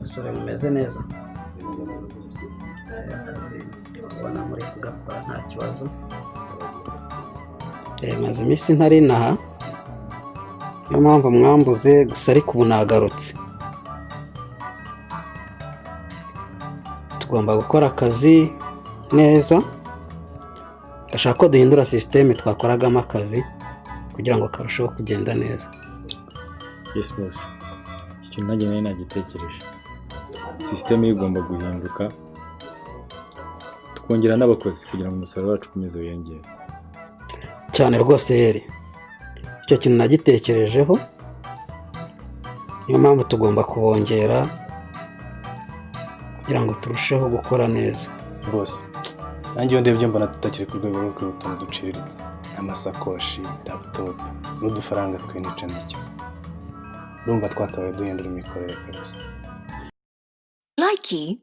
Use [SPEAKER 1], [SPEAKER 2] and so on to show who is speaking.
[SPEAKER 1] Basore mumeze neza. Akazi ndibona muri kugakora nta kibazo. Maze iminsi ntari inaha, niyo mpamvu mwambuze, gusa ariko ubu nagarutse. Tugomba gukora akazi neza, ndashaka ko duhindura sisiteme twakoragamo akazi kugira ngo karusheho kugenda neza.
[SPEAKER 2] Yes boss, ikintu nanjye nari nagitekereje. Sisiteme igomba guhinduka, tukongera n'abakozi kugira ngo umusaruro wacu ukomeze wiyongere.
[SPEAKER 1] Cyane rwose yeri, icyo kintu nagitekerejeho, niyo mpamvu tugomba kubongera kugira ngo turusheho gukora neza.
[SPEAKER 3] Boss, nanjye iyo ndebye mbona tutakiri ku rwego rwo kwihuta duciriritse, nk'amasakoshi, laptop n'udufaranga twinica n'iki. Urumva twakabaye duhindura imikorere kabisa.
[SPEAKER 4] Likey